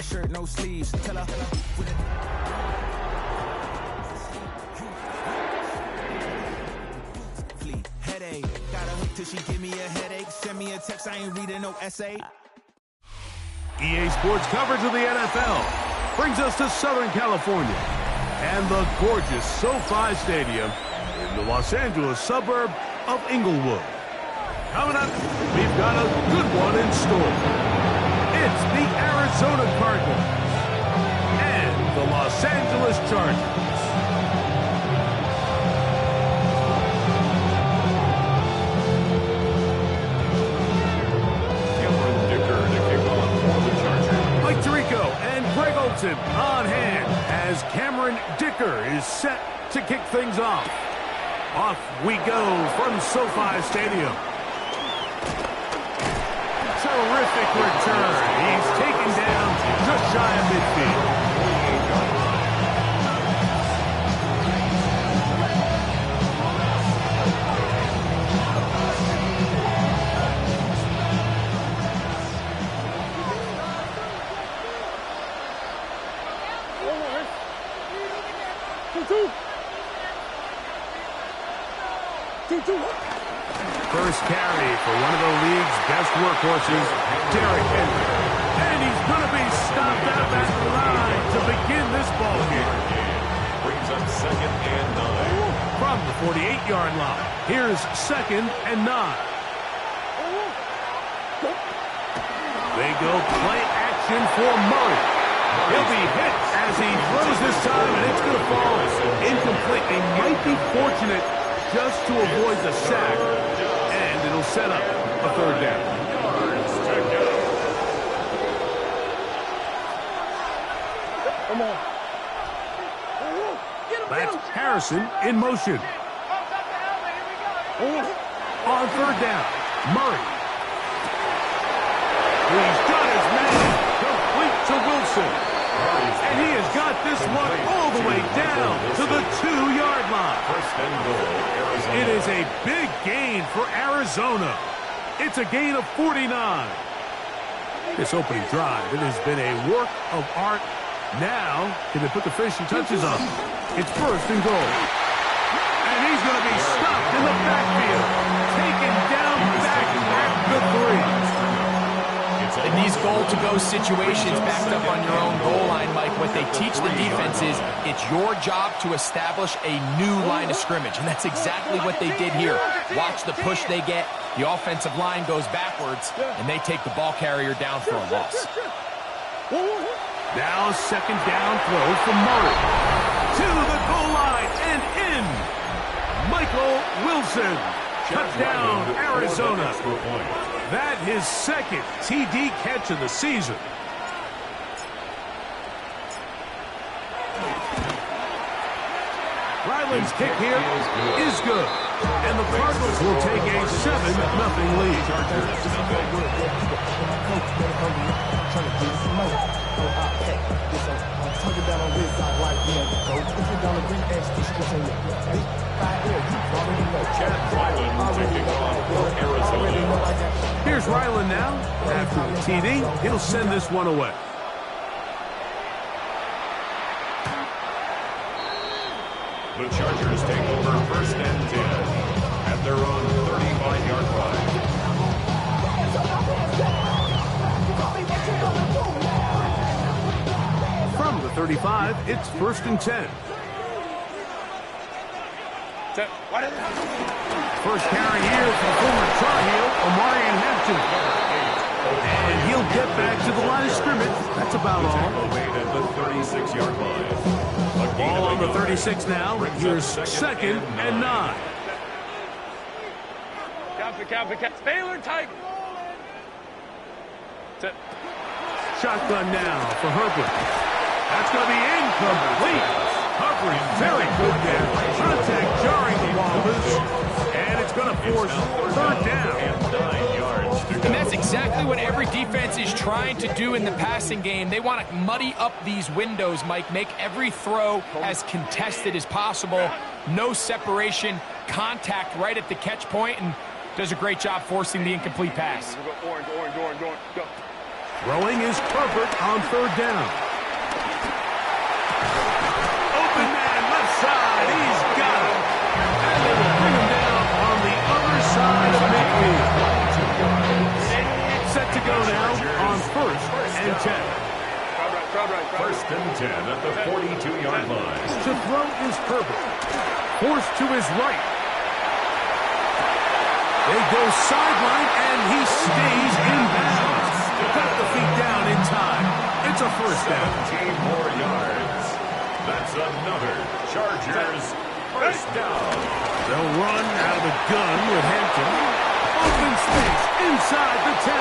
shirt, no sleeves. Tell her with it. Headache. Got a hook till she give me a headache. Send me a text, I ain't reading no essay. EA Sports coverage of the NFL brings us to Southern California and the gorgeous SoFi Stadium in the Los Angeles suburb of Inglewood. Coming up, we've got a good one in store. It's the Arizona Cardinals and the Los Angeles Chargers. On hand as Cameron Dicker is set to kick things off. Off we go from SoFi Stadium. Terrific return. He's taken down just shy of midfield. First carry for one of the league's best workhorses, Derrick Henry. And he's going to be stopped out that line to begin this ball game. Brings up 2nd and 9. From the 48-yard line, here's 2nd and 9. They go play action for Murray. He'll be hit as he throws this time, and it's going to fall incomplete. They might be fortunate just to avoid the sack, and it'll set up a 3rd down. Come on. That's Harrison in motion. On 3rd down, Murray. He's got his man complete to Wilson. And he has got this one all the way down to the 2-yard line. First and goal, Arizona. It is a big gain for Arizona. It's a gain of 49. This opening drive, it has been a work of art. Now, can they put the finishing touches on? It's 1st and goal. And he's going to be stopped in the backfield. Taken down back at the 3. In these goal-to-go situations backed up on your own goal line, Mike, what they teach the defense is it's your job to establish a new line of scrimmage, and that's exactly what they did here. Watch the push they get. The offensive line goes backwards, and they take the ball carrier down for a loss. Now a 2nd down throw from Murray. To the goal line and in. Michael Wilson. Touchdown, Arizona. That his 2nd TD catch of the season. Ryland's kick here is good. And the Cardinals will take a 7-0 lead. Here's Ryland now. After the TD, he'll send this one away. The Chargers take over 1st and 10 at their own 35-yard line. From the 35, it's 1st and 10. First carry here from former Tar Heel, Omarion Hampton. And he'll get back to the line of scrimmage. That's about all. Made at the 36-yard line. Ball on the 36 now. Here's 2nd and 9. Baylor tight. Shotgun now for Herbert. That's going to be incomplete. Covering very good there. Contact jarring the ball loose. And it's going to force 3rd down. And 9 yards to go. And that's exactly what every defense is trying to do in the passing game. They want to muddy up these windows, Mike. Make every throw as contested as possible. No separation, contact right at the catch point, and does a great job forcing the incomplete pass. Throwing is Herbert on third down. Open man, left side. He's got it. And they will bring him down on the other side of midfield. Set to go now on 1st and 10. First and 10 at the 42-yard line. To throw is Herbert. Forced to his right. They go sideline, and he stays in bounds. Got the feet down in time. It's a first down. 17 more yards. That's another Chargers first down. They'll run out of the gun with Hampton. Open space inside the 10.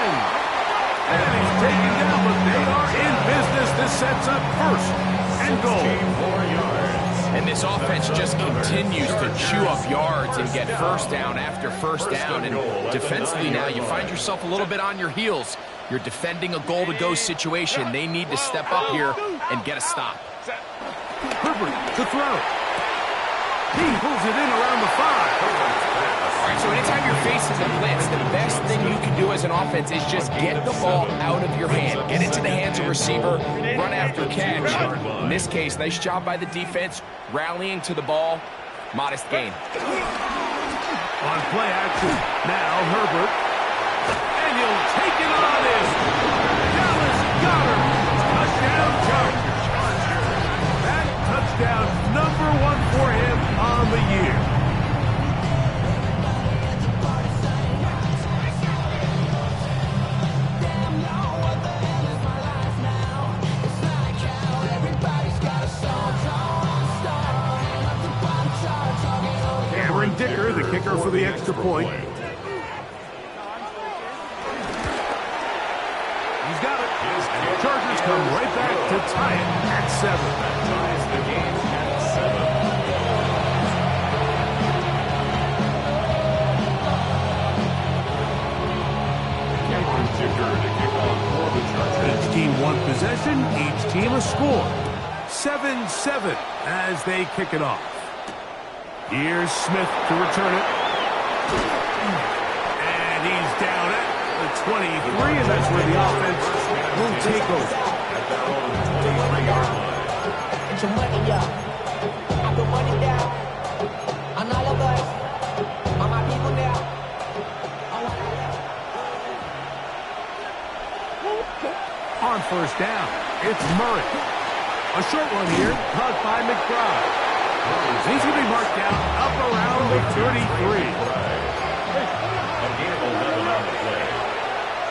And he's taken down, but they are in business. This sets up first and goal. 4 yards. And this offense just continues to chew up yards and get first down after first down. And defensively now, you find yourself a little bit on your heels. You're defending a goal-to-go situation. They need to step up here and get a stop. Herbert to throw. He pulls it in around the 5. All right, so anytime you're facing the blitz, the best thing you can do as an offense is just get the ball out of your hand. Get it to the hands of receiver, run after catch. In this case, nice job by the defense, rallying to the ball. Modest gain. On play action, now Herbert. And he'll take it on in. Dallas Goedert. Touchdown Chargers. That touchdown number 1 for him on the year. Dicker, the kicker for the extra point. He's got it. And the Chargers come right back to tie it at 7. That ties the game at 7. Cameron Dicker to kick off for the Chargers. Each team one possession, each team a score. 7-7 as they kick it off. Here's Smith to return it. And he's down at the 23, and that's where the offense will take over. At their own 23-yard line. Get your money up. I put money down. On all of us. On my people now. On first down, it's Murray. A short one here, caught by McBride. He's going to be marked down up around the 33. A gain of 11 on the play.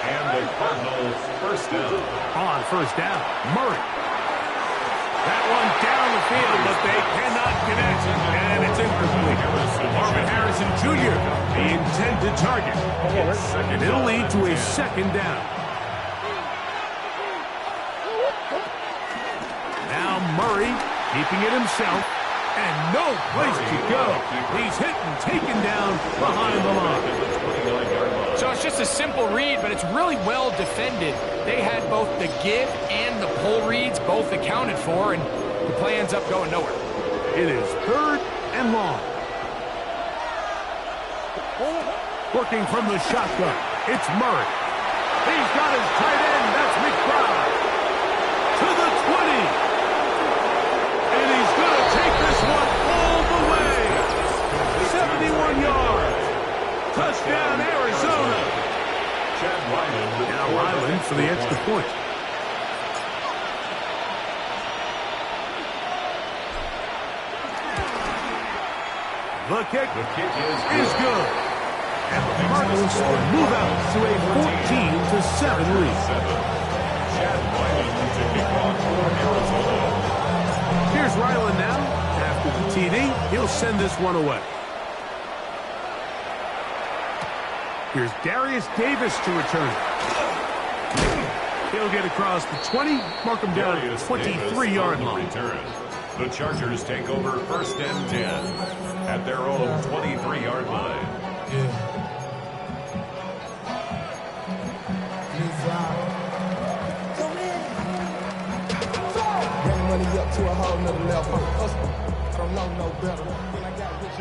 And the Cardinals first down. On first down, Murray. That one down the field, but they cannot connect. And it's incomplete. Marvin Harrison Jr., the intended target. And it'll lead to a second down. Now Murray keeping it himself. And no place to go. He's hit and taken down behind the line. So it's just a simple read, but it's really well defended. They had both the give and the pull reads both accounted for, and the play ends up going nowhere. It is 3rd and long. Working from the shotgun, it's Murray. He's got his tight end, that's McBride. To the 20. And he's going to take this one all the way. 71 yards. Touchdown, Arizona. Now Ryland for the extra point. The kick is good. And the Cardinals will move out to a 14-7 lead. Chad Wyman to kick off for Arizona. Here's Ryland now. After the TD, he'll send this one away. Here's Darius Davis to return. He'll get across the 20, mark him down at the 23-yard line. The Chargers take over first and 10 at their own 23-yard line. Money up to a whole nother level. I don't know no better. When I got rich.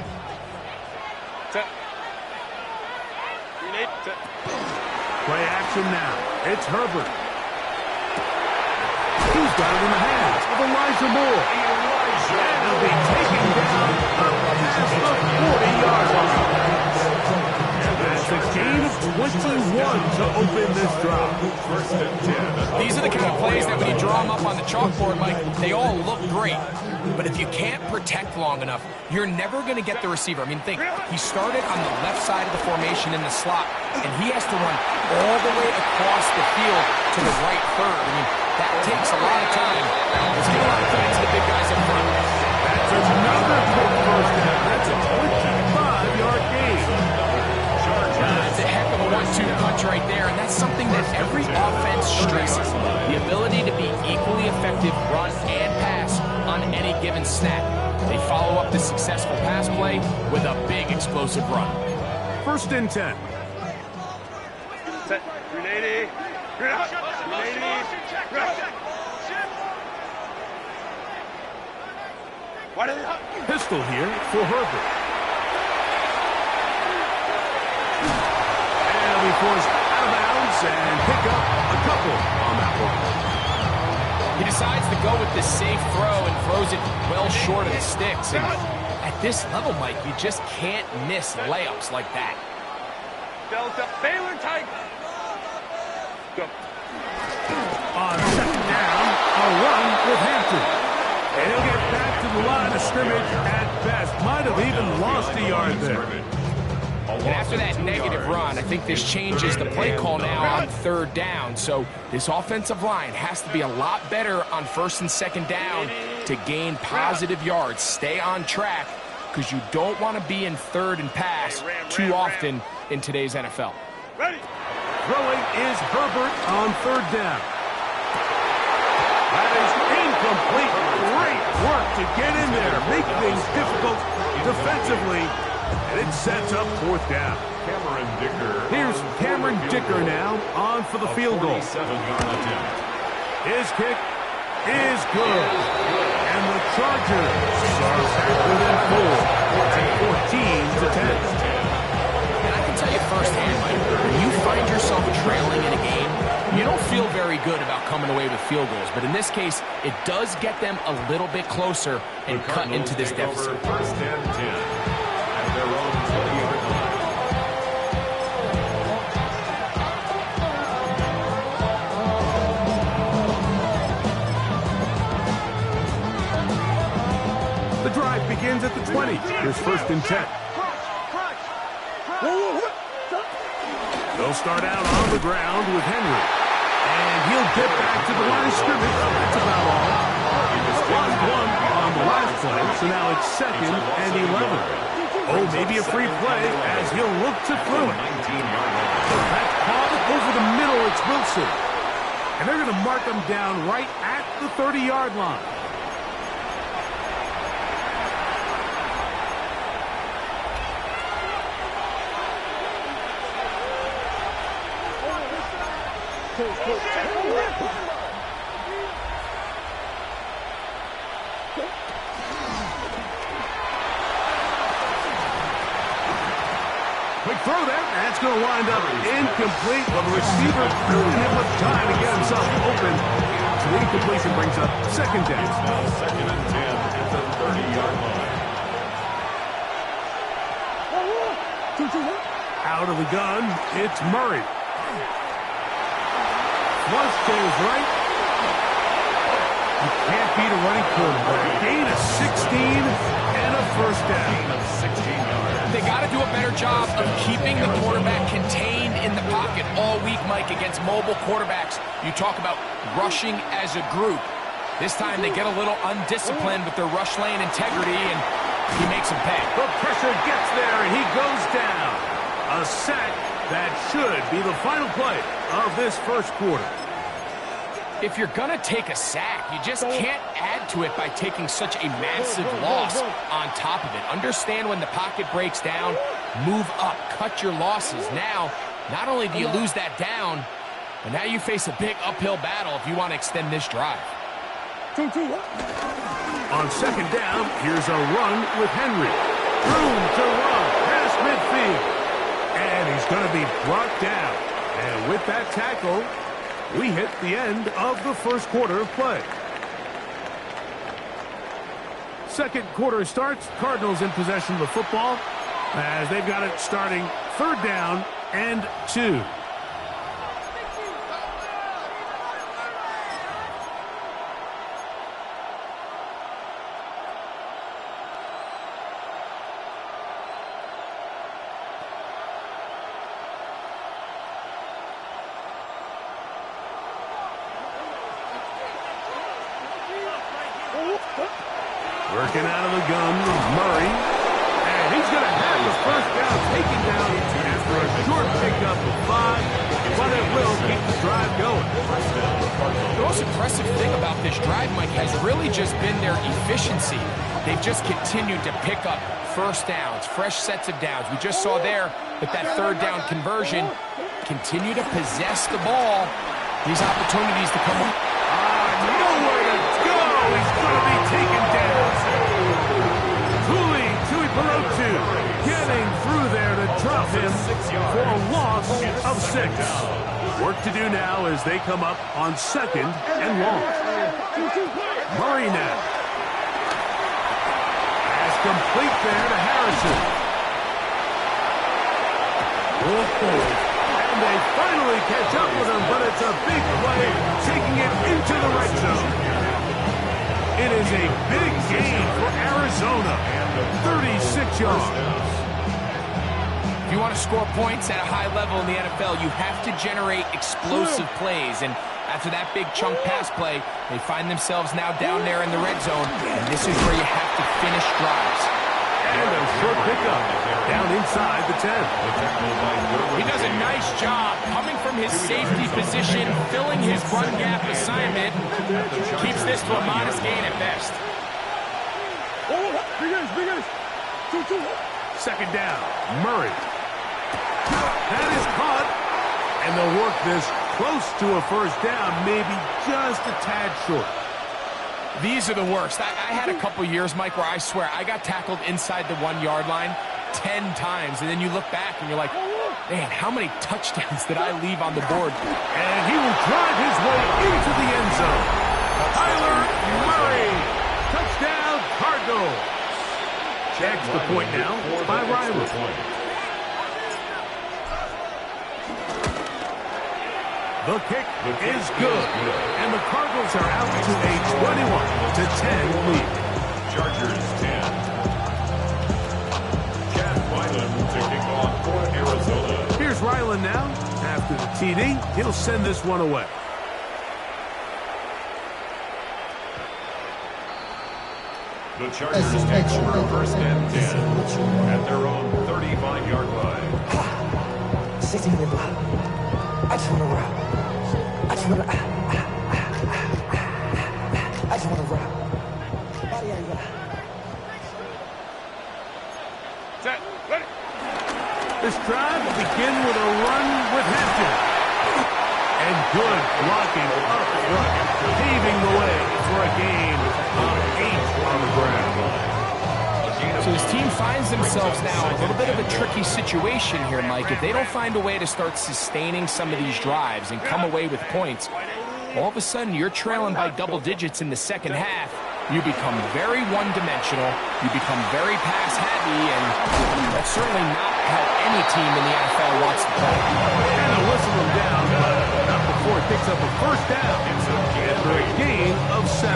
Play action now. It's Herbert. He's got it in the hands of Elijah Moore. And he'll be taken down up past the 40-yard line. And that's a gain of 21 to open this drive. These are the kind of plays that when you draw them up on the chalkboard, Mike, they all look great. But if you can't protect long enough, you're never going to get the receiver. I mean, think, he started on the left side of the formation in the slot, and he has to run all the way across the field to the right third. I mean, that takes a lot of time. Let's give a lot of time to the big guys up front. That's another quick first down. That's a 25-yard gain. That's a heck of a 1-2 punch right there, and that's something that every offense stresses. The ability to be equally effective run and pass on any given snap. They follow up the successful pass play with a big explosive run. 1st and 10. Set. 380. 380. Pistol here for Herbert. And he'll be forced out of bounds and pick up a couple on that one. He decides to go with the safe throw and throws it well short of the sticks. And at this level, Mike, you just can't miss layups like that. Delta. Baylor tight. Go. On 2nd down, a run with Hampton. And he'll get back to the line of scrimmage at best. Might have even lost a yard there. And after that negative run, I think this changes the play call now on 3rd down. So this offensive line has to be a lot better on 1st and 2nd down to gain positive yards. Stay on track because you don't want to be in 3rd and pass too often in today's NFL. Throwing is Herbert on 3rd down. That is incomplete. Great work to get in there, make things difficult defensively, and it sets up 4th down. Here's Cameron Dicker now on for the field goal. His kick is good, and the Chargers are back within 4, 14-10. And I can tell you firsthand, Mike, when you find yourself trailing in a game, you don't feel very good about coming away with field goals. But in this case, it does get them a little bit closer and cut into this deficit. 1st and 10 at their own 20-yard line. The drive begins at the 20. Here's 1st and 10. They'll start out on the ground with Henry. And he'll get back to the line of scrimmage. That's about all. One on the last play, so now it's 2nd and 11. Oh, maybe a free play as he'll look to throw it. That's caught over the middle. It's Wilson. And they're going to mark him down right at the 30-yard line. Quick throw there. That's going to wind up incomplete. Well, the receiver really didn't have much time to get himself open. So the incompletion brings up 2nd down. Now 2nd and 10 at the 30-yard line. Out of the gun, it's Murray. Flush to his right. You can't beat a running quarterback. Gain of 16 and a 1st down. Gain of 16 yards. They got to do a better job of keeping the quarterback contained in the pocket all week, Mike, against mobile quarterbacks. You talk about rushing as a group. This time they get a little undisciplined with their rush lane integrity, and he makes them pay. The pressure gets there, and he goes down. A sack that should be the final play of this 1st quarter. If you're going to take a sack, you just can't add to it by taking such a massive loss on top of it. Understand when the pocket breaks down, move up, cut your losses. Now, not only do you lose that down, but now you face a big uphill battle if you want to extend this drive. On 2nd down, here's a run with Henry. Room to run past midfield. And he's going to be brought down. And with that tackle, we hit the end of the 1st quarter of play. Second quarter starts. Cardinals in possession of the football as they've got it starting 3rd down and 2. Working out of the gun, Murray. And he's going to have the first down taken down after a short pickup of 5. But it will keep the drive going. The most impressive thing about this drive, Mike, has really just been their efficiency. They've just continued to pick up first downs, fresh sets of downs. We just saw there with that 3rd down conversion, continue to possess the ball. These opportunities to come up. Nowhere to go. He's going to be taken down. Tui Pelotu getting through there to drop him for a loss of 6. Work to do now as they come up on 2nd and long. Murray now. Pass complete there to Harrison. And they finally catch up with him, but it's a big play, taking it into the red zone. It is a big gain for Arizona, 36 yards. If you want to score points at a high level in the NFL, you have to generate explosive plays. And after that big chunk pass play, they find themselves now down there in the red zone. And this is where you have to finish drives. And a short pickup down inside the 10. He does a nice job coming from his safety position, filling his run gap assignment. Keeps this to a modest gain at best. 2nd down, Murray. That is caught. And they'll work this close to a first down, maybe just a tad short. These are the worst. I had a couple years, Mike, where I swear I got tackled inside the 1-yard line 10 times. And then you look back and you're like, man, how many touchdowns did I leave on the board? And he will drive his way into the end zone. Kyler Murray. Touchdown, Cardinals. Extra point now by Riley. The kick is good. And the Cardinals are out to a 21-10 lead. Chargers 10. Chad Wyland to kick off for Arizona. Here's Ryland now. After the TD, he'll send this one away. The Chargers take over 1st and 10 at their own 35-yard line. 16 minute block. I just want to rock. I just want to rock. Set. Ready. This drive will begin with a run with Hampton. And good blocking up front, paving the way for a gain of 8 on the ground. So his team finds themselves now in a little bit of a tricky situation here, Mike. If they don't find a way to start sustaining some of these drives and come away with points, all of a sudden you're trailing by double digits in the second half. You become very one-dimensional. You become very pass-heavy, and that's certainly not how any team in the NFL wants to play. And a whistle him down, but not before it picks up a first down. After a gain of 7.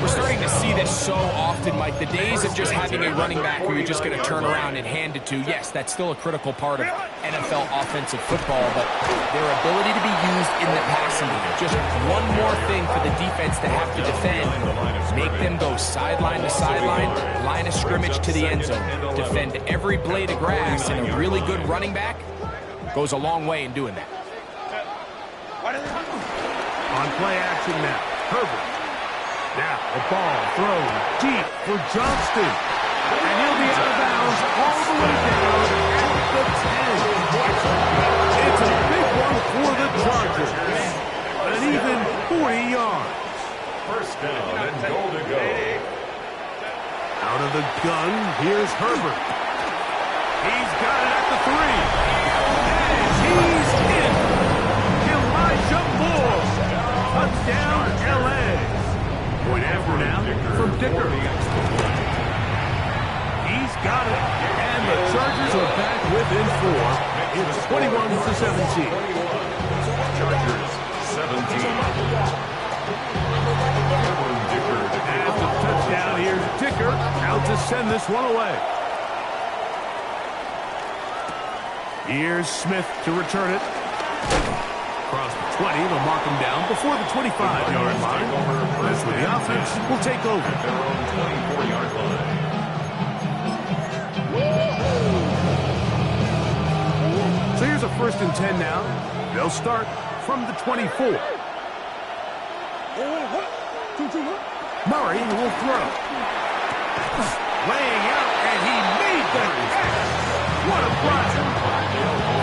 We're starting to see this so often, Mike. The days of just having a running back who you're just going to turn around and hand it to, yes, that's still a critical part of NFL offensive football, but their ability to be used in the passing game, just one more thing for the defense to have to defend, make them go sideline to sideline, line of scrimmage to the end zone, defend every blade of grass, and a really good running back goes a long way in doing that. On play action now, Herbert. Now a ball thrown deep for Johnston. And he'll be out of bounds all the way down at the 10. It's a big one for the Chargers. An even 40 yards. First down and goal to go. Out of the gun, here's Herbert. He's got it at the 3. And he's in. Elijah Moore. Touchdown, L.A. Point after now from Dicker. 17. Chargers 17. As the touchdown, here's Dicker out to send this one away. Here's Smith to return it. Across the 20, they'll mark him down before the 25-yard line. That's where the offense will take over. At their own 24-yard line. So here's a 1st and 10 now. They'll start from the 24. Murray will throw. Laying out, and he made the catch. What a play.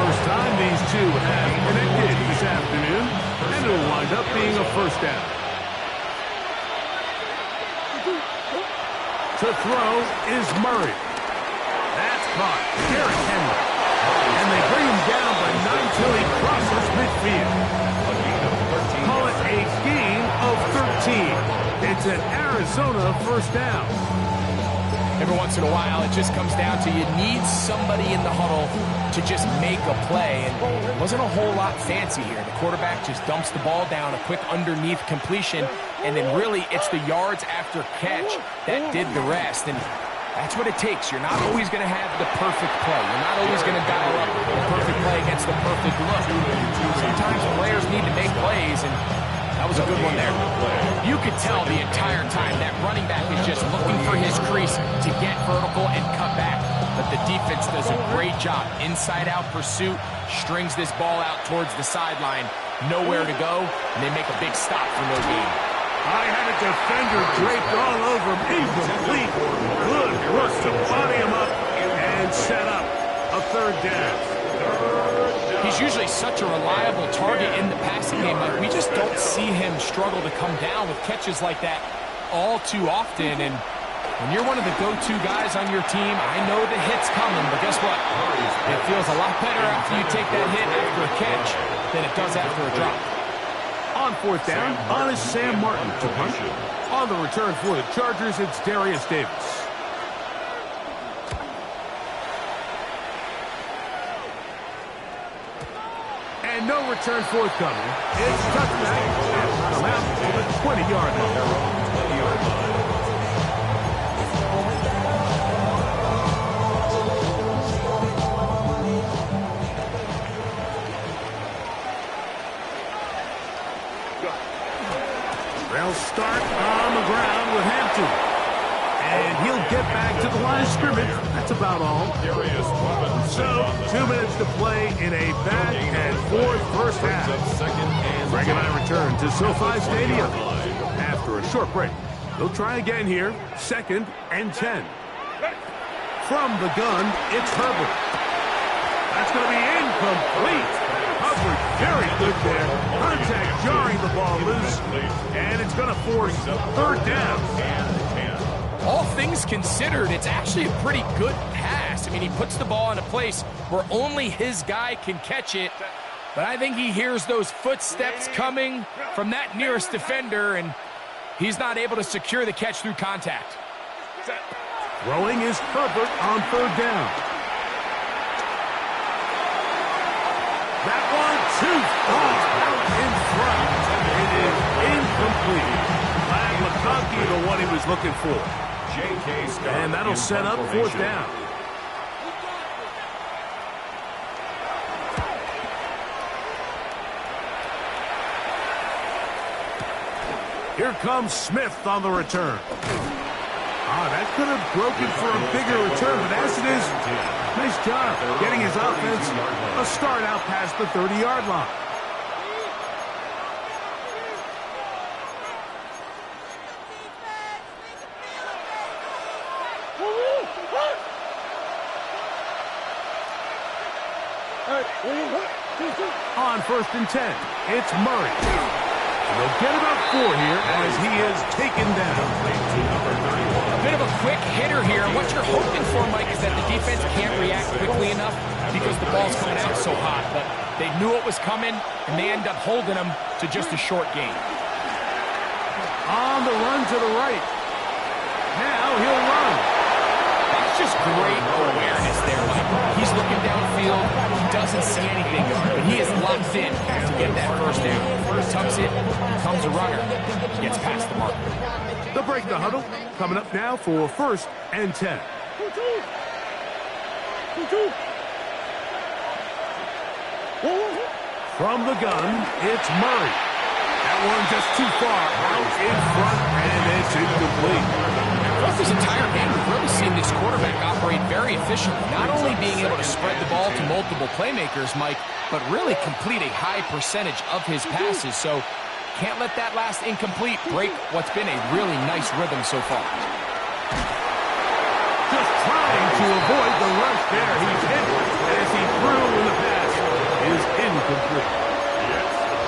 First time these two have connected this afternoon, and it'll wind up being a 1st down. To throw is Murray. That's caught. Derrick Henry. And they bring him down by 9 till he crosses midfield. Call it a gain of 13. It's an Arizona 1st down. Every once in a while, it just comes down to you need somebody in the huddle to just make a play. And it wasn't a whole lot fancy here. The quarterback just dumps the ball down, a quick underneath completion, and then really it's the yards after catch that did the rest. And that's what it takes. You're not always going to have the perfect play. You're not always going to dial up the perfect play against the perfect look. Sometimes players need to make plays, and that was a good one there. You could tell the entire time that running back is just looking for his crease to get vertical and cut back. But the defense does a great job. Inside-out pursuit, strings this ball out towards the sideline. Nowhere to go, and they make a big stop for no gain. I had a defender draped all over him. Incomplete. Good work to body him up and set up a 3rd down. He's usually such a reliable target in the passing game. Like, we just don't see him struggle to come down with catches like that all too often. And when you're one of the go-to guys on your team, I know the hit's coming, but guess what? It feels a lot better after you take that hit after a catch than it does after a drop. On 4th down, on is Sam Martin to punt. On the return for the Chargers, it's Darius Davis. And no return forthcoming. It's touchback and I'm out to the 20-yard line. They'll start on the ground with Hampton. And he'll get back to the line of scrimmage. That's about all. So, 2 minutes to play in a back and forth 1st half. Greg and I return to SoFi Stadium. After a short break, they'll try again here. 2nd and 10. From the gun, it's Herbert. That's going to be incomplete. Coverage very good there. Contact jarring the ball loose. And it's going to force 3rd down. All things considered, it's actually a pretty good pass. I mean, he puts the ball in a place where only his guy can catch it. But I think he hears those footsteps coming from that nearest defender, and he's not able to secure the catch through contact. Throwing is Herbert on 3rd down. That one too far out in front. It is incomplete. Glad McConkey, the one he was looking for. And that'll set up 4th down. Here comes Smith on the return. That could have broken for a bigger return, but as it is, nice job getting his offense a start out past the 30-yard line. On 1st and 10, it's Murray. They'll get about 4 here as he is taken down. A bit of a quick hitter here. What you're hoping for, Mike, is that the defense can't react quickly enough because the ball's coming out so hot. But they knew it was coming, and they end up holding him to just a short gain. On the run to the right. Now he'll run. That's just great awareness there. Mike. He's looking downfield. He doesn't see anything, but he is locked in to get that first down. Tucks it, becomes a runner, gets past the mark. The break the huddle coming up now for 1st and 10. From the gun, it's Murray. That one just too far out in front, and it's incomplete. Throughout this entire game, we've really seen this quarterback operate very efficiently, not only being able to spread the ball to multiple playmakers, Mike, but really complete a high percentage of his passes. So can't let that last incomplete break what's been a really nice rhythm so far. Just trying to avoid the rush there. He's hit as he threw in the pass is incomplete.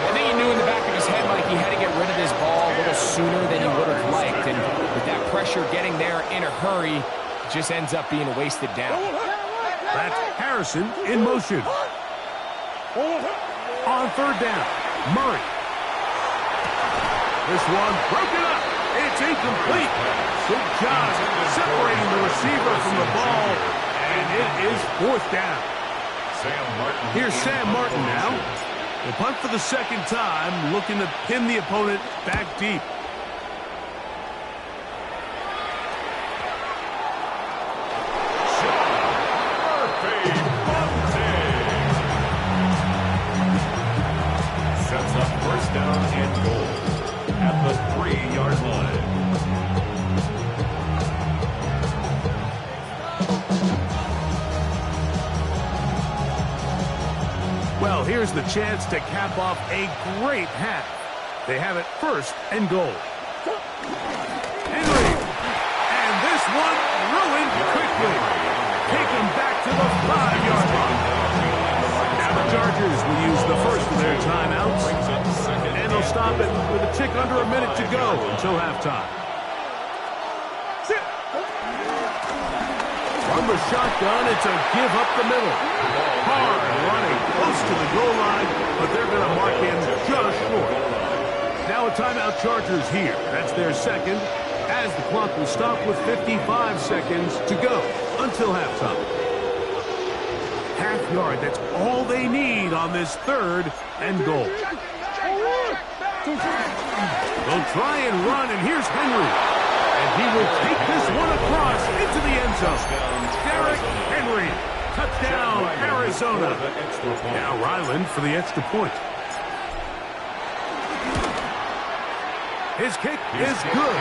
I think he knew in the back of his head, Mike, he had to get rid of this ball a little sooner than he would have liked. And with that pressure getting there in a hurry, it just ends up being a wasted down. That's Harrison in motion. On 3rd down, Murray. This one broken up. It's incomplete. Good job separating the receiver from the ball, and it is 4th down. Here's Sam Martin now. They punt for the 2nd time, looking to pin the opponent back deep. Sets up 1st down and goal at the 3-yard line. Well, here's the chance to cap off a great half. They have it 1st and goal. Henry. And this one ruined quickly. Take him back to the 5-yard line. Now the Chargers will use the first of their timeouts. And they'll stop it with a tick under a minute to go until halftime. From the shotgun, it's a give up the middle. Hard running close to the goal line, but they're going to mark him just short. Now a timeout Chargers here. That's their 2nd, as the clock will stop with 55 seconds to go until halftime. Half yard, that's all they need on this 3rd and goal. They'll try and run, and here's Henry. And he will take this one across into the end zone. Derrick Henry. Touchdown, Arizona. Now Ryland for the extra point. His kick is good.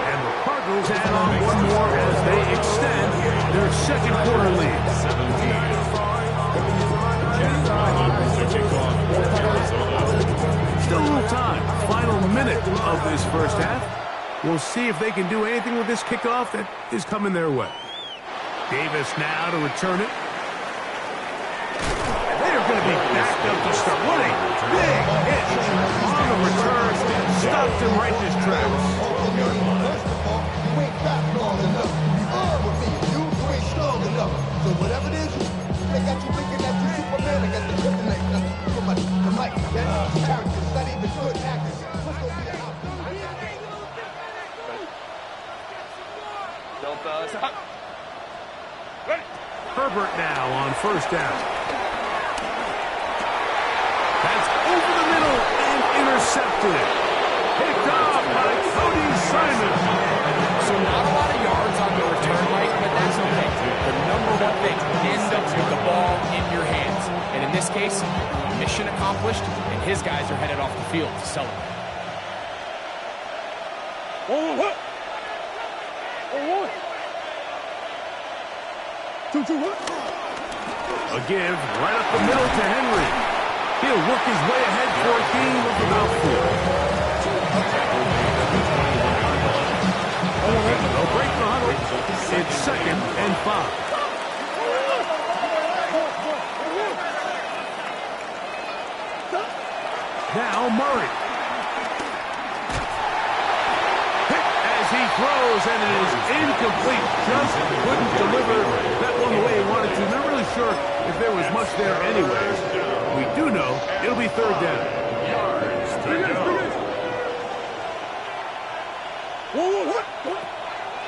And the Cardinals add on one more as they extend their 2nd quarter lead. Still a little time. Final minute of this 1st half. We'll see if they can do anything with this kickoff that is coming their way. Davis now to return it. They're going to be backed up to start. What a big hit on the return. Stopped him right in his tracks. First of all, you ain't fast long enough. With me, you ain't strong enough. So whatever it is, they got you thinking that you Superman. I got the kryptonite. The mic, that character, not even good actors. What's going to be the outcome? Delta, stop. Ready. Herbert now on 1st down. That's over the middle and intercepted. Picked off by Cody Simon. So not a lot of yards on the return, Mike, but that's okay. The number one thing, end up with the ball in your hands. And in this case, mission accomplished, and his guys are headed off the field to celebrate. A give right up the middle to Henry. He'll work his way ahead for a gain of about 4. They'll break the huddle. It's 2nd and 5. Now Murray. Hit as he throws, and it is incomplete. Just couldn't deliver that one the way he wanted to. Not really sure if there was much there anyways. We do know it'll be 3rd down.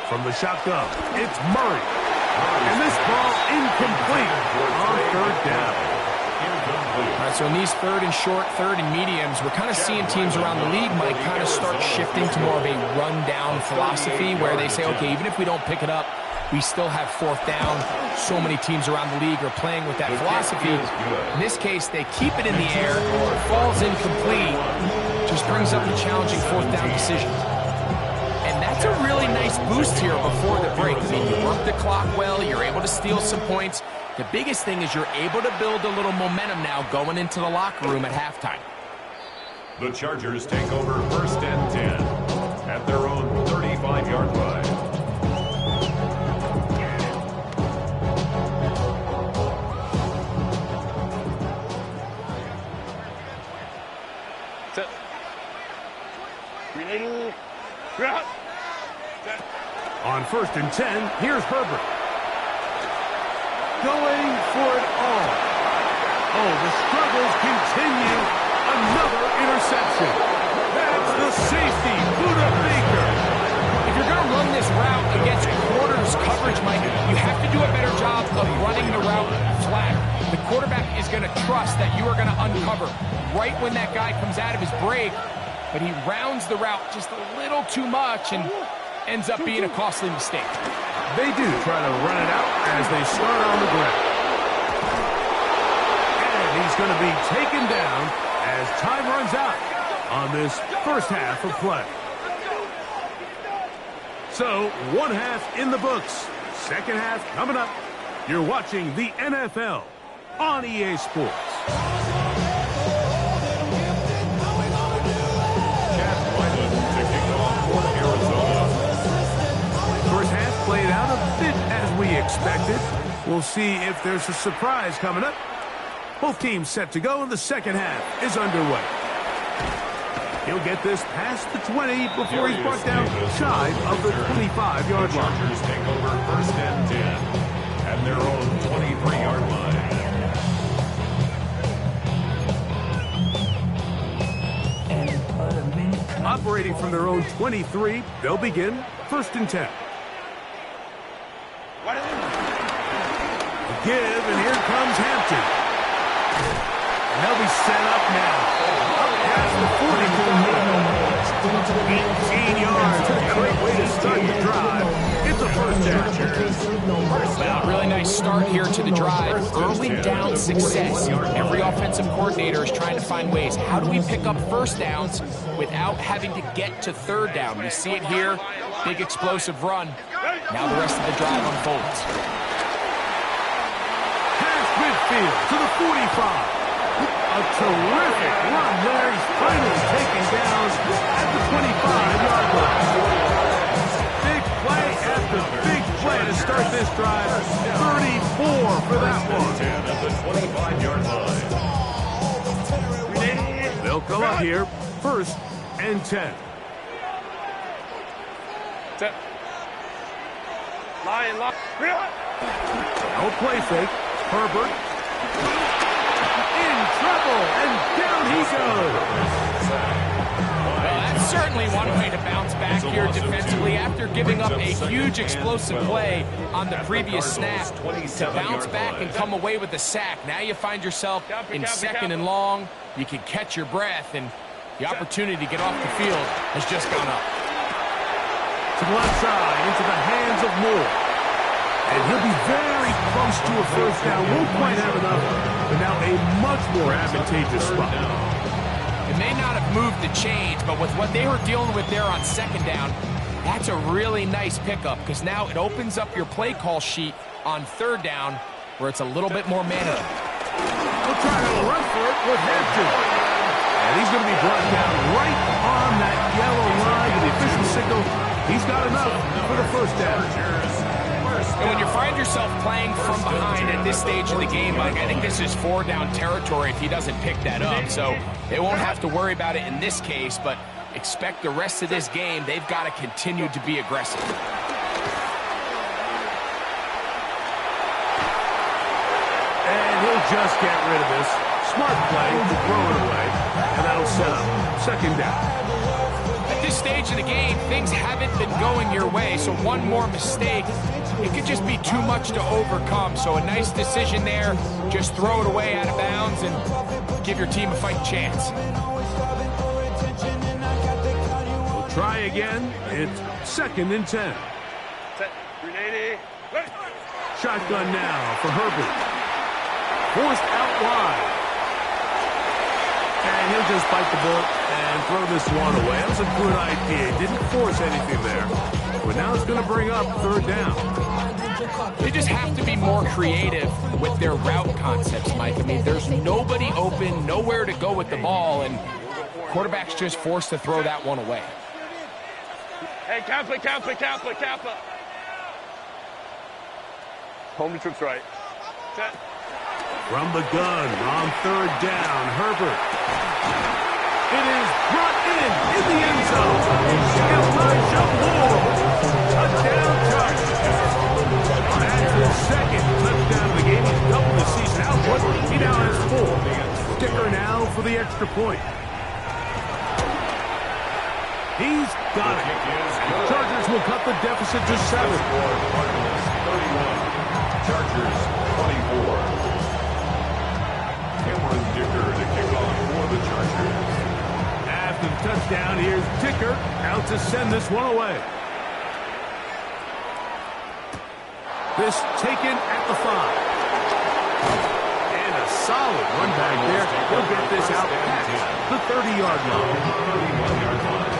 From the shotgun, it's Murray. And this ball incomplete on third down. All right, so in these third and short, third and mediums, we're kind of seeing teams around the league, Mike, kind of start shifting to more of a run-down philosophy where they say, okay, even if we don't pick it up, we still have fourth down. So many teams around the league are playing with that philosophy. In this case, they keep it in the air, falls incomplete, just brings up a challenging fourth down decision. And that's a really nice boost here before the break. I mean, you work the clock well, you're able to steal some points. The biggest thing is you're able to build a little momentum now going into the locker room at halftime. The Chargers take over first and 10 at their own 35-yard line. On first and 10, here's Herbert. Going for it all. Oh, the struggles continue. Another interception. That's the safety, Buda Baker. If you're going to run this route against quarters coverage, Mike, you have to do a better job of running the route flatter. The quarterback is going to trust that you are going to uncover right when that guy comes out of his break, but he rounds the route just a little too much and ends up being a costly mistake. They do try to run it out as they start on the ground. And he's going to be taken down as time runs out on this first half of play. So, one half in the books. Second half coming up. You're watching the NFL on EA Sports. First half played out a bit as we expected. We'll see if there's a surprise coming up. Both teams set to go, and the second half is underway. He'll get this past the 20 before he's brought down shy of the 25-yard line. Chargers take over first and 10 at their own 23-yard line. Operating from their own 23, they'll begin first and 10. Give, and here comes Hampton. And they'll be set up now. Up past the 40. 18 yards. A great way to start the drive. It's a first down. Well, really nice start here to the drive. Early down success. Every offensive coordinator is trying to find ways. How do we pick up first downs without having to get to third down? We see it here. Big explosive run. Now the rest of the drive unfolds. Midfield to the 45. A terrific run there. He's finally taken down at the 25-yard line. Big play after big play to start this drive. 34 for that one. At the 25-yard line. They'll go up here first and 10. No play fake. Herbert in trouble, and down he goes. Well, that's certainly one way to bounce back here defensively after giving up a huge explosive play on the previous snap. To bounce back and come away with the sack. Now you find yourself in second and long. You can catch your breath, and the opportunity to get off the field has just gone up. To the left side, into the hands of Moore. And he'll be very close to a first down. Won't quite have enough, but now a much more advantageous spot. It may not have moved the chains, but with what they were dealing with there on second down, that's a really nice pickup because now it opens up your play call sheet on third down where it's a little bit more manageable. We'll try to run for it with Hampton. And he's going to be brought down right on that yellow line to the official signal. He's got enough for the first down. And when you find yourself playing from behind at this stage of the game, Mike, I think this is four down territory if he doesn't pick that up. So they won't have to worry about it in this case, but expect the rest of this game, they've got to continue to be aggressive. And he'll just get rid of this. Smart play to throw it away, and that'll set up second down. At this stage of the game, things haven't been going your way, so one more mistake it could just be too much to overcome. So a nice decision there. Just throw it away out of bounds and give your team a fighting chance. We'll try again. It's 2nd and 10. Set. 380. Ready. Shotgun now for Herbert. Forced out wide. And he'll just bite the bullet and throw this one away. That was a good idea. Didn't force anything there. But now it's going to bring up 3rd down. They just have to be more creative with their route concepts, Mike. I mean, there's nobody open, nowhere to go with the ball, and quarterback's just forced to throw that one away. Hey, Kappa. Home trips right. Set. From the gun on 3rd down, Herbert. It is brought in the end zone. Elijah Moore. Touchdown, Chargers. That's his 2nd touchdown of the game. He's doubled the season out. He now has 4. Sticker now for the extra point. He's got it. Chargers will cut the deficit to 7. Chargers 24. Dicker to kick off for the Chargers. After the touchdown, here's Dicker out to send this one away. This taken at the 5. And a solid run back there. He'll get this out past the 30-yard line. 31-yard line.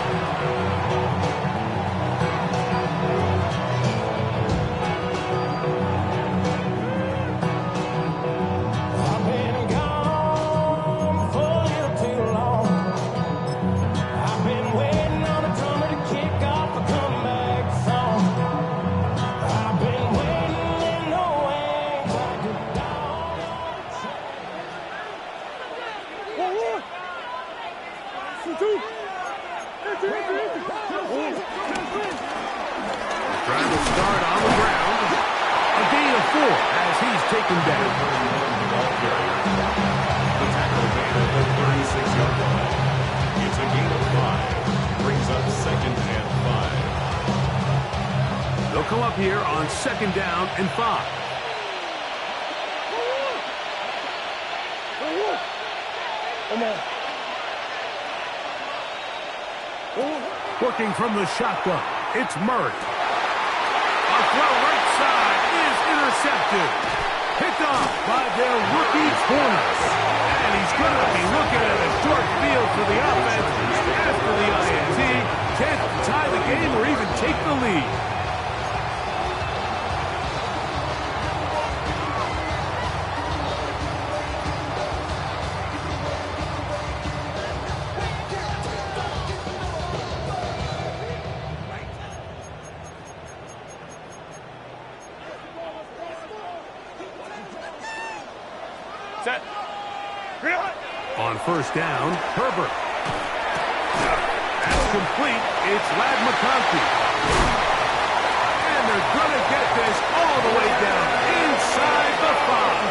Trying to start on the ground. A gain of 4 as he's taken down. The tackle made at the 36-yard line. It's a gain of 5. Brings up 2nd and 5. They'll come up here on 2nd down and 5. Come on. Working from the shotgun, it's Murray. A throw right side is intercepted. Picked off by their rookie corners. And he's going to be looking at a short field for the offense after the INT. Can't tie the game or even take the lead. Set. On 1st down, Herbert. That's complete. It's Ladd McConkey. And they're going to get this all the way down inside the 5.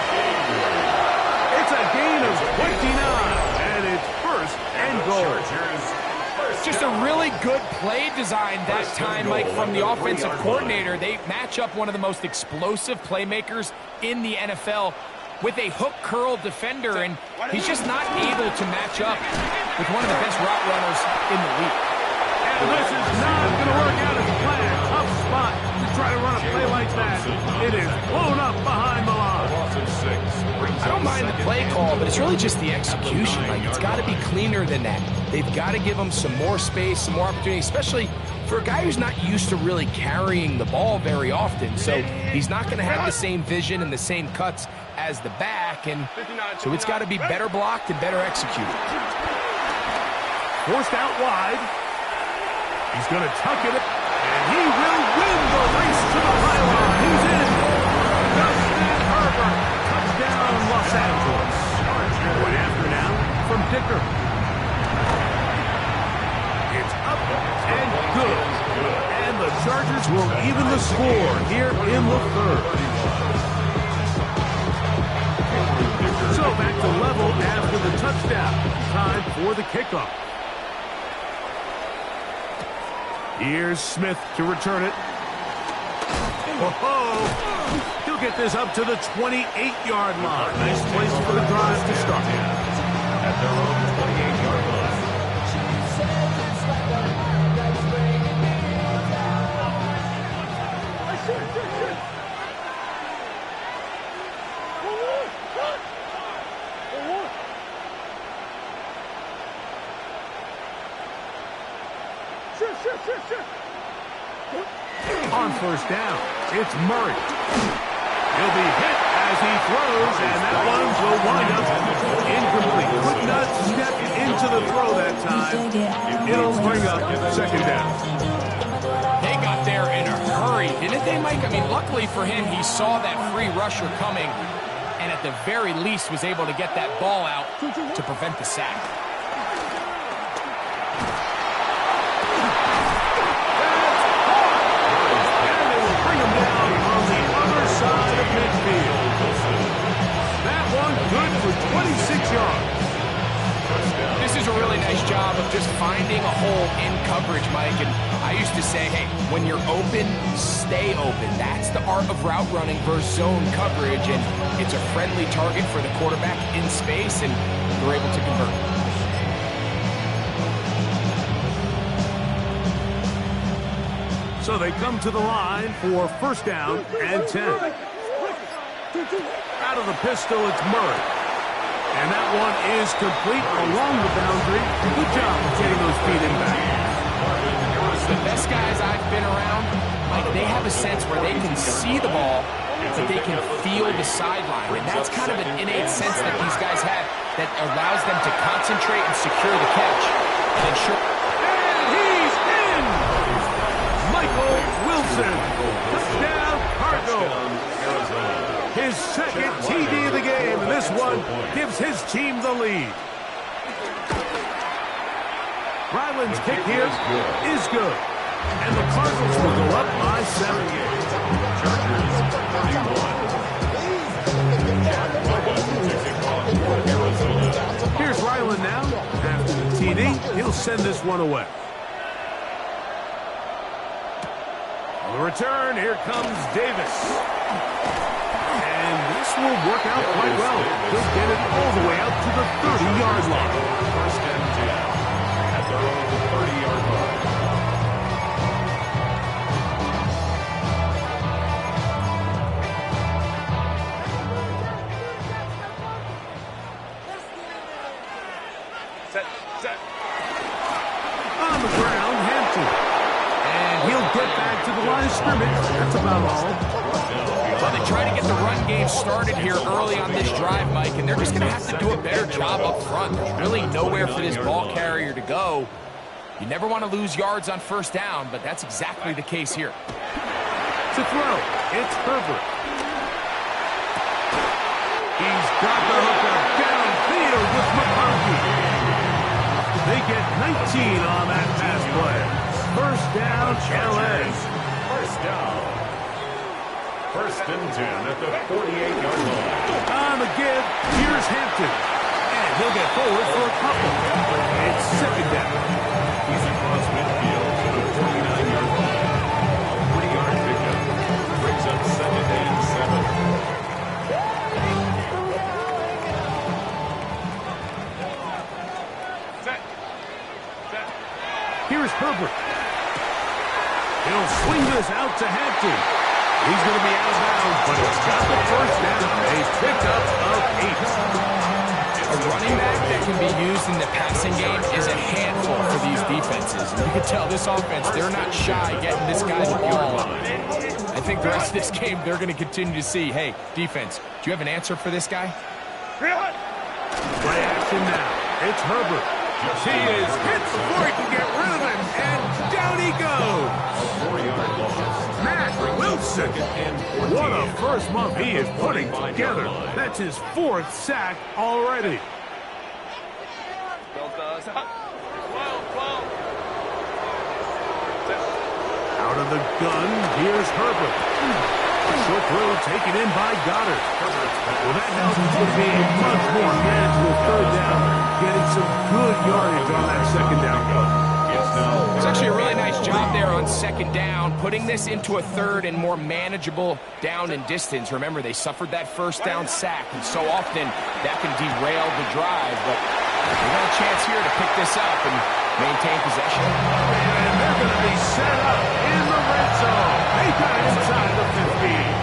It's a gain of 29, and it's 1st and goal. Just a really good play design that time, Mike, from the offensive coordinator. They match up one of the most explosive playmakers in the NFL with a hook curl defender, and he's just not able to match up with one of the best route runners in the league. And this is not going to work out as planned. Tough spot to try to run a play like that. It is blown up behind the line. I don't mind the play call, but it's really just the execution. Like, it's got to be cleaner than that. They've got to give him some more space, some more opportunity, especially for a guy who's not used to really carrying the ball very often. So he's not going to have the same vision and the same cuts as the back, and so it's got to be better blocked and better executed. Forced out wide. He's going to tuck it, and he will win the race to the pylon. He's in. Justin Herbert, touchdown, Los Angeles. Going after now from Dicker. It's up and good. And the Chargers will even the score here in the 3rd. So back to level after the touchdown. Time for the kickoff. Here's Smith to return it. Oh, he'll get this up to the 28-yard line. Nice place for the drive to start. At their own 28-yard line. On first down, it's Murray. He'll be hit as he throws, and that one will wind up incomplete. Could not step into the throw that time. It'll bring up second down. They got there in a hurry, didn't they, Mike? I mean, luckily for him, he saw that free rusher coming, and at the very least was able to get that ball out to prevent the sack. That one good for 26 yards. This is a really nice job of just finding a hole in coverage, Mike. And I used to say, hey, when you're open, stay open. That's the art of route running versus zone coverage. And it's a friendly target for the quarterback in space, and they're able to convert. So they come to the line for first down and 10. Out of the pistol, it's Murray. And that one is complete along the boundary. Good job of getting those feet in back. The best guys I've been around, Mike, they have a sense where they can see the ball, but they can feel the sideline. And that's kind of an innate sense that these guys have that allows them to concentrate and secure the catch. And ensure. And he's in! Michael Wilson. Touchdown, Cardinals. His second TD of the game, and this one gives his team the lead. Ryland's kick here is good. And the Cardinals will go up by 7. Here's Ryland now. After the TD, he'll send this one away. On the return, here comes Davis. And this will work out quite well. He'll get it all the way out to the 30-yard line. First and 10 at their own 30-yard line. Set. On the ground, Hampton. And he'll get back to the line of scrimmage. That's about all. Well, they try to get the run game started here early on this drive, Mike, and they're just going to have to do a better job up front. There's really nowhere for this ball carrier to go. You never want to lose yards on first down, but that's exactly the case here. To throw, it's Herbert. He's got the hookup downfield with McConkey. They get 19 on that pass play. First down, LA. First down. First and 10 at the 48-yard line. On the give, here's Hampton. And he'll get forward for a couple. It's second down. He's across midfield to the 49-yard line. A 3-yard pickup brings up second and 7. Set. Here's Herbert. He'll swing this out to Hampton. He's going to be out of bounds, but he's got the first down. A pickup of 8. A running back that can be used in the passing game is a handful for these defenses. And you can tell this offense, they're not shy getting this guy the ball. I think the rest of this game, they're going to continue to see, hey, defense, do you have an answer for this guy? Play action now. It's Herbert. He is hit before he can get rid of him, and down he goes. A 4-yard loss. Matt Wilson. What a first month he is putting together. That's his 4th sack already. Out of the gun, here's Herbert. Short throw taken in by Goddard. Well, that now is going to be a much more manageable third down, getting some good yardage on that second down go. It's actually a really nice job there on second down, putting this into a third and more manageable down and distance. Remember, they suffered that first down sack, and so often that can derail the drive. But they got a chance here to pick this up and maintain possession. And they're going to be set up in the red zone. They got it inside the 15.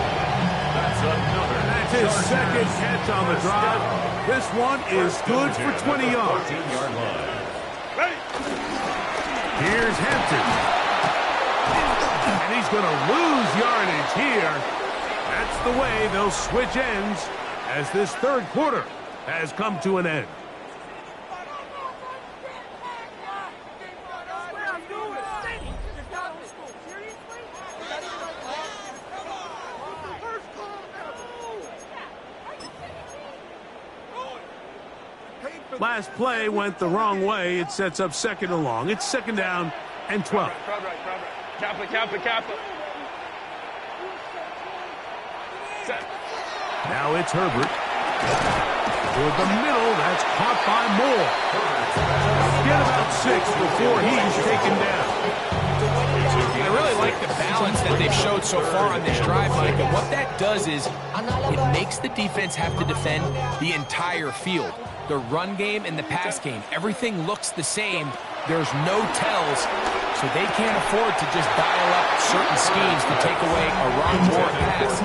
That's his second catch on the drive. This one is good for 20 yards. Here's Hampton. And he's going to lose yardage here. That's the way they'll switch ends as this third quarter has come to an end. Last play went the wrong way. It sets up second and long. It's second down and 12. Kappa. Set. Now it's Herbert. Toward the middle, that's caught by Moore. Get about 6 before he's taken down. I really like the balance that they've showed so far on this drive, Mike. And what that does is it makes the defense have to defend the entire field. The run game and the pass game, everything looks the same. There's no tells, so they can't afford to just dial up certain schemes to take away a run or a pass.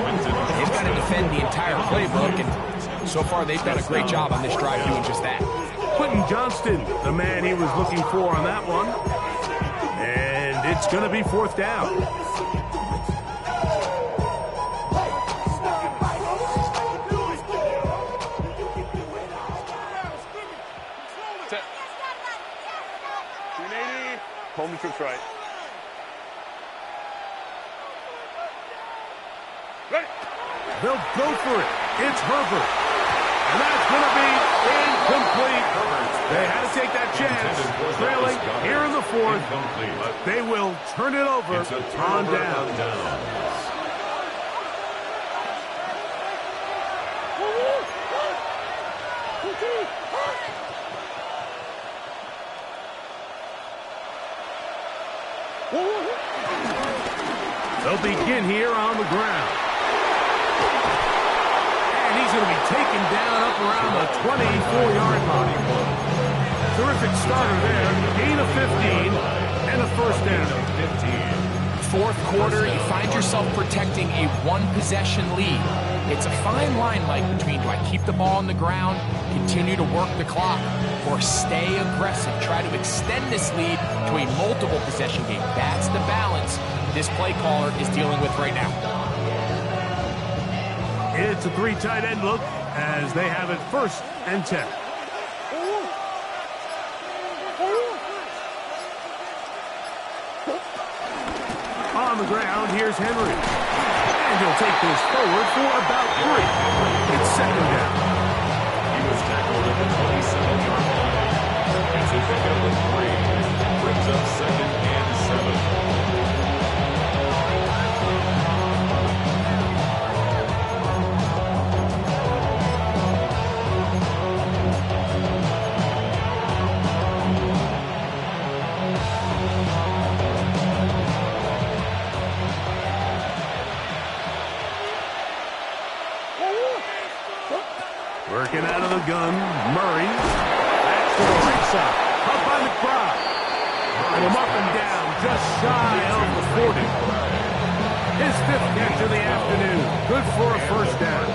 They've got to defend the entire playbook, and so far they've done a great job on this drive doing just that. Quentin Johnston, the man he was looking for on that one. And it's going to be fourth down. Coleman troops right. Ready. They'll go for it. It's Herbert. And that's going to be incomplete. They had to take that chance. Trailing here in the fourth. But they will turn it over on down. They'll begin here on the ground. And he's going to be taken down up around the 24-yard line. Terrific starter there. Gain of 15 and a first down. Fourth quarter, you find yourself protecting a one-possession lead. It's a fine line, Mike, between do I keep the ball on the ground, continue to work the clock, or stay aggressive, try to extend this lead to a multiple possession game. That's the balance this play caller is dealing with right now. It's a 3 tight end look as they have it first and 10. On the ground, here's Henry. And he'll take this forward for about 3. It's second down. He was tackled at the 27-yard line. It's a pickup of 3. Brings up second and 7. Working out of the gun, Murray. Back to the right side. Up by McBride. And him up and down, just shy of the 40. His 5th catch of the afternoon. Good for a first down.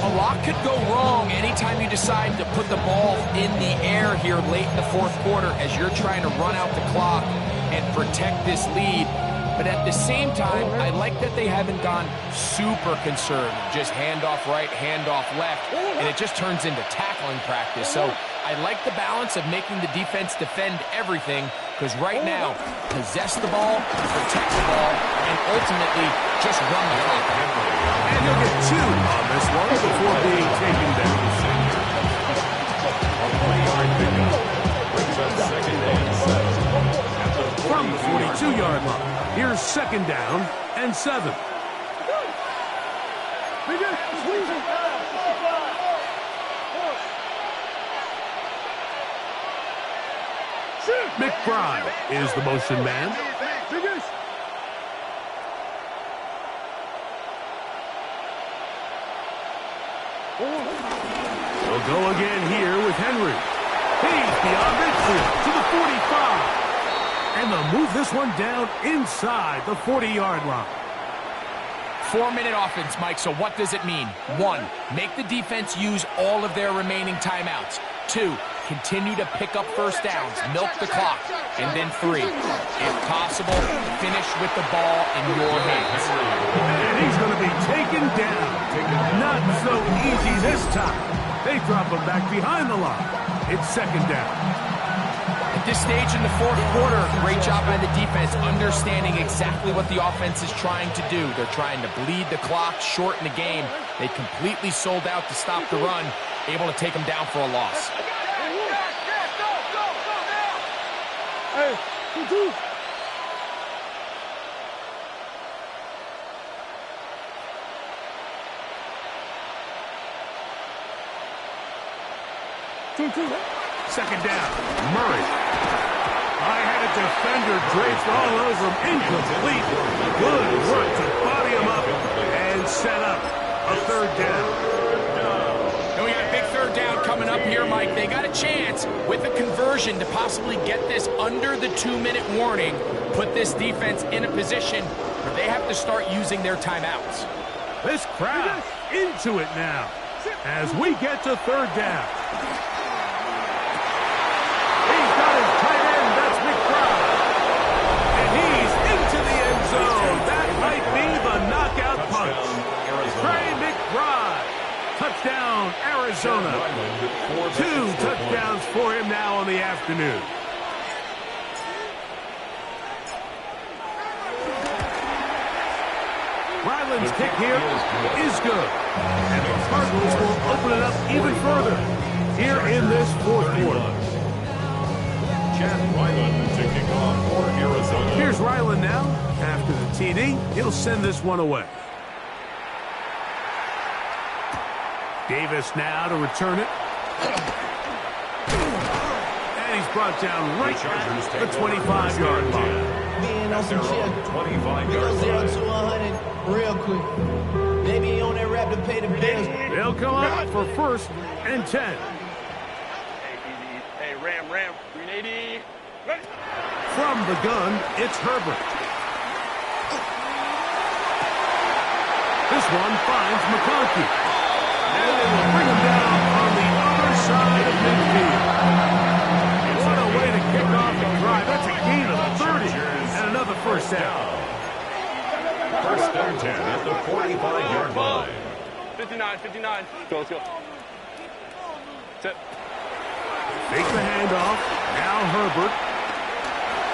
A lot could go wrong anytime you decide to put the ball in the air here late in the fourth quarter as you're trying to run out the clock and protect this lead. But at the same time, I like that they haven't gone super conservative. Just handoff right, handoff left, and it just turns into tackling practice. So I like the balance of making the defense defend everything, because right now, possess the ball, protect the ball, and ultimately just run the clock. And he'll get 2 on this one before being taken down. A 20-yard pickup. Brings up second and 7. From the 42-yard line. Here's second down and 7. McBride is the motion man. They'll go again here with Henry. He's beyond midfield to the 45. And they'll move this one down inside the 40-yard line. 4-minute offense, Mike, so what does it mean? 1, make the defense use all of their remaining timeouts. 2, continue to pick up first downs, milk the clock. And then 3, if possible, finish with the ball in your hands. And he's going to be taken down. Not so easy this time. They drop him back behind the line. It's second down. At this stage in the fourth quarter, great job by the defense, understanding exactly what the offense is trying to do. They're trying to bleed the clock, shorten the game. They completely sold out to stop the run, able to take them down for a loss. Hey, 2-2. Second down. Murray. High-headed defender draped all over him. Incomplete. Good work to body him up and set up a third down. And we got a big third down coming up here, Mike. They got a chance with a conversion to possibly get this under the 2-minute warning, put this defense in a position where they have to start using their timeouts. This crowd into it now as we get to third down. He's got his tight end, that's McBride. And he's into the end zone. That might be the knockout punch. Trey McBride. Touchdown, Arizona. 2 touchdowns for him now on the afternoon. Ryland's kick here is good. And the Cardinals will open it up even further here in this fourth quarter. Chad Ryland to kick off for Arizona. Here's Ryland now. After the TD, he'll send this one away. Davis now to return it. And he's brought down right at the 25-yard line. Being on some shit. 25 We go yards 0 to 100 real quick. They be on that rap to pay the bills. They'll come up for first and 10. Hey, easy. Hey, Ram. 380. Ready. From the gun, it's Herbert. This one finds McConkey. And they will bring him down on the other side of midfield. What a way to kick off the drive. That's a gain of 30 and another first down. First and 10 at the 45-yard line. 59. Let's go. Set. Fake the handoff. Now Herbert.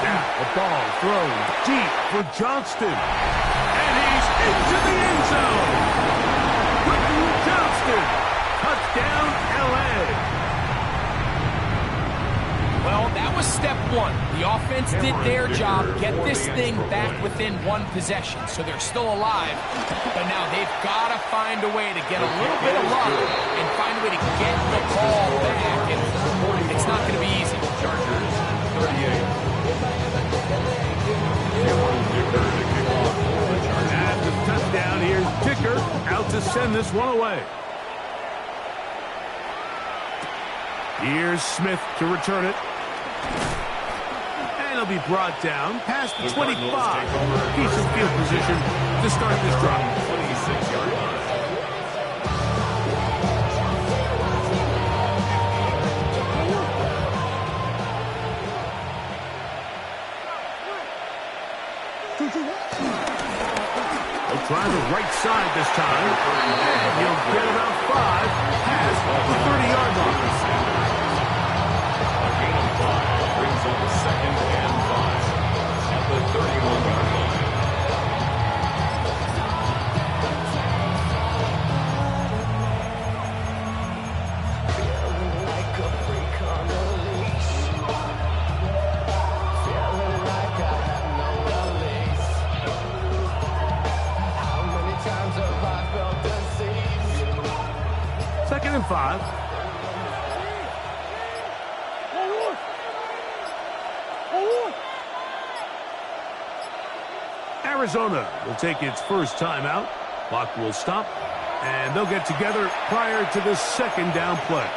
Now the ball thrown deep for Johnston. And he's into the end zone. Quentin Johnston. Touchdown, L.A. Well, that was step 1. The offense did their job, get this thing back within one possession, so they're still alive. But now they've got to find a way to get a little bit of luck and find a way to get the ball back, and it's not going to be easy. Chargers, 38. Cameron Dicker to kick off for the Chargers. After the touchdown, here's Dicker out to send this one away. Here's Smith to return it. And he'll be brought down past the 25. Decent field position to start this drive. 26-yard line. They'll try the right side this time. And he'll get about 5 past the 30-yard line. A gain of 5 brings up a second and 5 at the 31-yard line. Second and 5. Arizona will take its first timeout. Clock will stop, and they'll get together prior to the second down play.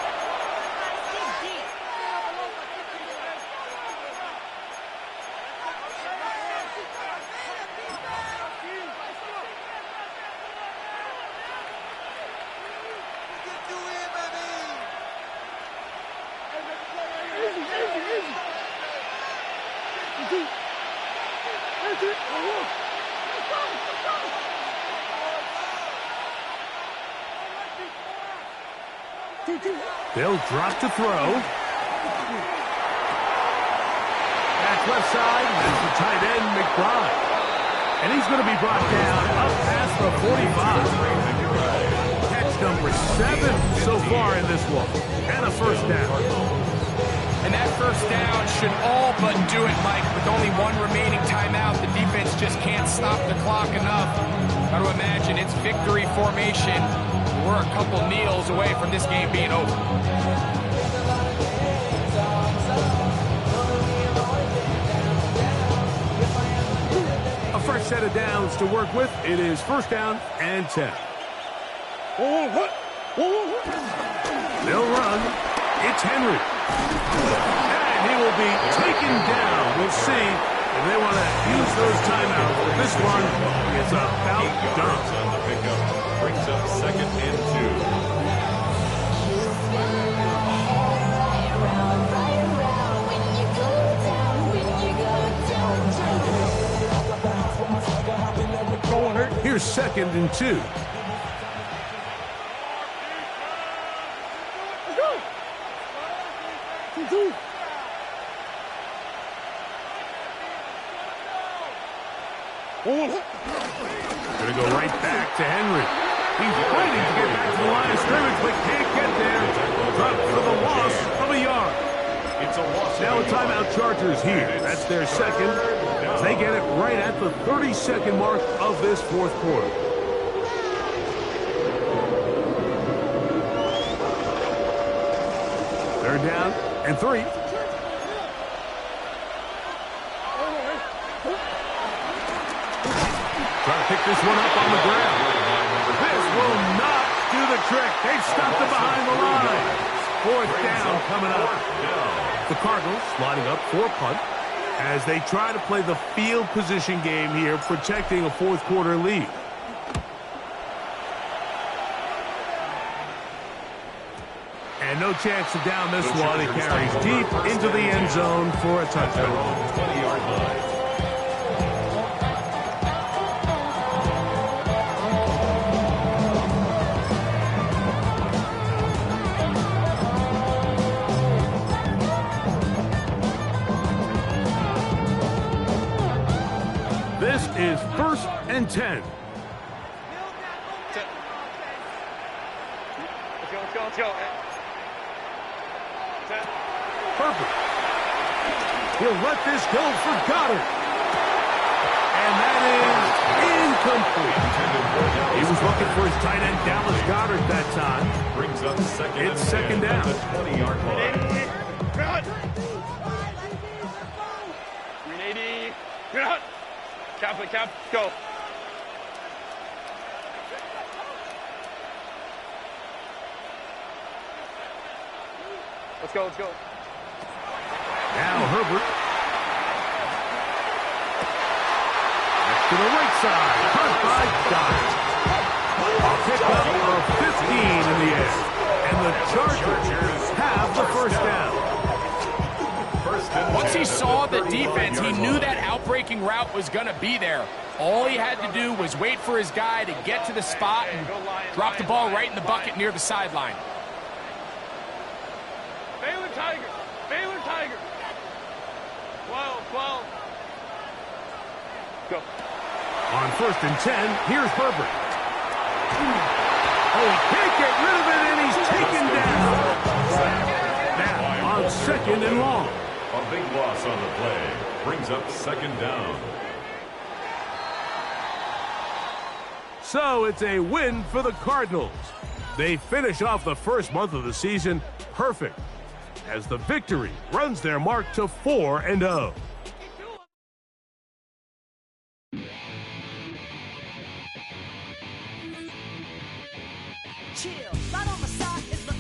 They'll drop to throw. That's left side. That's the tight end, McBride. And he's going to be brought down up past the 45. Catch number 7 so far in this one. And a first down. And that first down should all but do it, Mike. With only one remaining timeout, the defense just can't stop the clock enough. Got to imagine it's victory formation. We're a couple kneels away from this game being over. A fresh set of downs to work with. It is first down and 10. They'll run. It's Henry. And he will be taken down. We'll see if they want to use those timeouts. This one is about done. On the pickup. Brings up second and 2. Here's second and 2. Gonna go right back to Henry. He's fighting to get back to the line of scrimmage, but can't get there. Drop for the loss of a yard. It's a loss. Now a timeout Chargers here. That's their second. They get it right at the 30-second mark of this fourth quarter. Third down and 3. Trying to pick this one up on the ground. This will not do the trick. They've stopped it behind the line. Fourth down coming up. The Cardinals lining up for a punt as they try to play the field position game here, protecting a fourth quarter lead. And no chance to down this one. It carries deep into the end zone for a touchdown. 20-yard line. This is first and 10. Let's go. Perfect. He'll let this go for Goddard. And that is incomplete. He was looking for his tight end, Dallas Goddard, that time. Brings up second. It's second down. The 20-yard line. 380. Cap, go. Let's go. Now Herbert. Next to the right side. Caught by Goddard. A pickup of 15 in the air. And the Chargers have the first down. Once he saw the defense, he knew that outbreaking route was going to be there. All he had to do was wait for his guy to get to the spot and drop the ball right in the bucket near the sideline. Baylor Tiger. 12. Go. On first and 10, here's Herbert. Oh, he can't get rid of it, and he's taken down. Now, on second and long. A big loss on the play. Brings up second down. So it's a win for the Cardinals. They finish off the first month of the season perfect, as the victory runs their mark to 4-0. chill. Right on my side is the